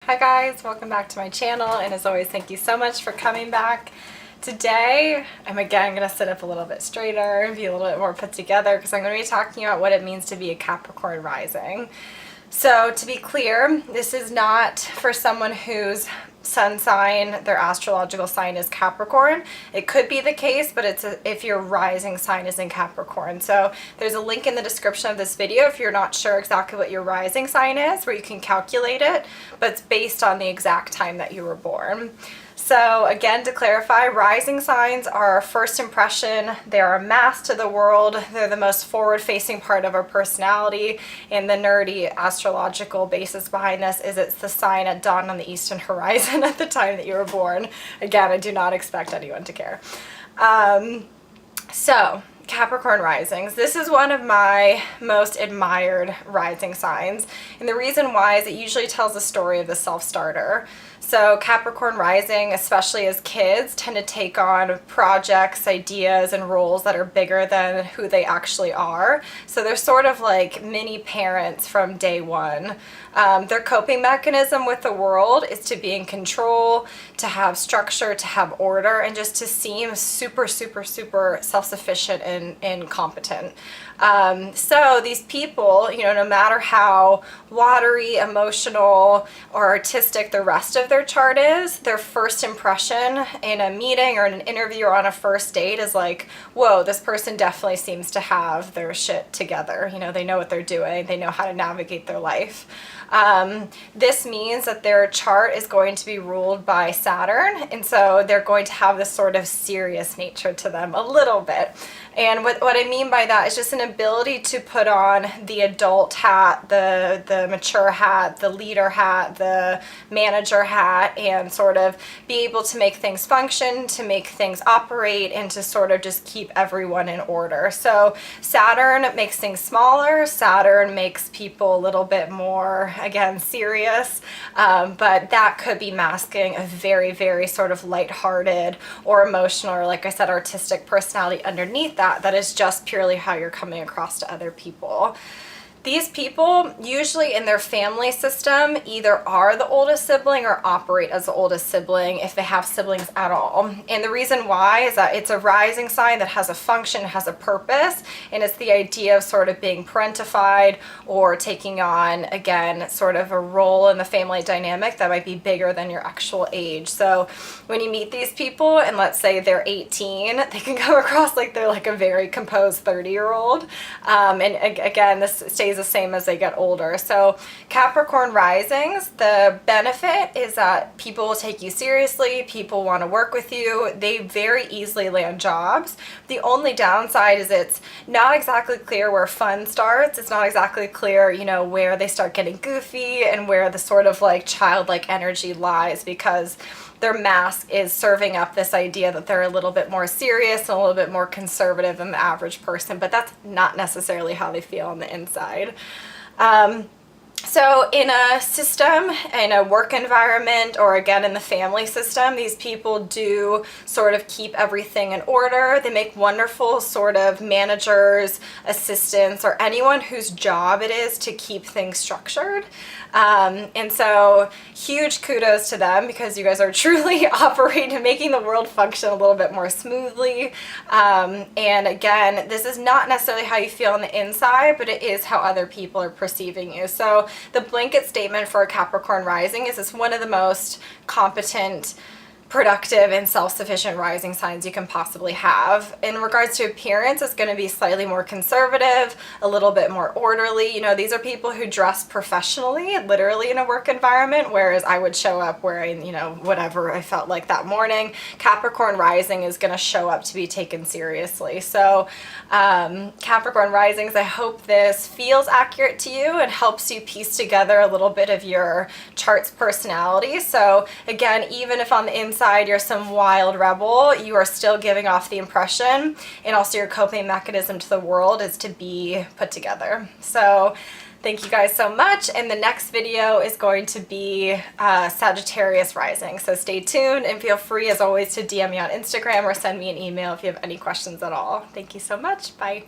Hi guys, welcome back to my channel, and as always, thank you so much for coming back. Today, I'm again going to sit up a little bit straighter and be a little bit more put together because I'm going to be talking about what it means to be a Capricorn rising. So to be clear, this is not for someone whose sun sign, their astrological sign is Capricorn. It could be the case, but it's if your rising sign is in Capricorn. So there's a link in the description of this video if you're not sure exactly what your rising sign is, where you can calculate it, but it's based on the exact time that you were born. So again, to clarify, rising signs are our first impression. They're a mask to the world. They're the most forward-facing part of our personality. And the nerdy astrological basis behind this is it's the sign at dawn on the eastern horizon at the time that you were born. Again, I do not expect anyone to care. So Capricorn risings. This is one of my most admired rising signs. And the reason why is it usually tells the story of the self-starter. So Capricorn rising, especially as kids, tend to take on projects, ideas, and roles that are bigger than who they actually are. So they're sort of like mini parents from day one. Their coping mechanism with the world is to be in control, to have structure, to have order, and just to seem super, super, super self-sufficient and competent. So these people, no matter how watery, emotional, or artistic the rest of their chart is, their first impression in a meeting or in an interview or on a first date is like, whoa, this person definitely seems to have their shit together. They know what they're doing. They know how to navigate their life. This means that their chart is going to be ruled by Saturn, and so they're going to have this sort of serious nature to them a little bit. And what I mean by that is just an ability to put on the adult hat, the mature hat, the leader hat, the manager hat, and sort of be able to make things function, to make things operate, and to sort of just keep everyone in order. So Saturn makes things smaller. Saturn makes people a little bit more, again, serious, but that could be masking a very, very sort of lighthearted or emotional, or like I said, artistic personality underneath that is just purely how you're coming across to other people. These people, usually in their family system, either are the oldest sibling or operate as the oldest sibling if they have siblings at all. And the reason why is that it's a rising sign that has a function, has a purpose, and it's the idea of sort of being parentified or taking on, again, sort of a role in the family dynamic that might be bigger than your actual age. So when you meet these people and let's say they're 18, they can come across like they're like a very composed 30-year-old. And again, this stays the same as they get older. So Capricorn risings, the benefit is that people will take you seriously, people want to work with you, they very easily land jobs. The only downside is it's not exactly clear where fun starts, it's not exactly clear, where they start getting goofy and where the sort of like childlike energy lies, because their mask is serving up this idea that they're a little bit more serious and a little bit more conservative than the average person, but that's not necessarily how they feel on the inside. So in a system, in a work environment, or again in the family system, these people do sort of keep everything in order. They make wonderful sort of managers, assistants, or anyone whose job it is to keep things structured. And so huge kudos to them, because you guys are truly operating, making the world function a little bit more smoothly. And again, this is not necessarily how you feel on the inside, but it is how other people are perceiving you. So the blanket statement for a Capricorn rising is it's one of the most competent, productive, and self-sufficient rising signs you can possibly have. In regards to appearance, it's going to be slightly more conservative, a little bit more orderly. These are people who dress professionally, literally in a work environment, whereas I would show up wearing, whatever I felt like that morning. Capricorn rising is going to show up to be taken seriously. So Capricorn risings, I hope this feels accurate to you and helps you piece together a little bit of your chart's personality. So again, even if on the inside you're some wild rebel, you are still giving off the impression, and also your coping mechanism to the world is to be put together. So thank you guys so much, and the next video is going to be Sagittarius rising. So stay tuned, and feel free as always to DM me on Instagram or send me an email if you have any questions at all. Thank you so much. Bye.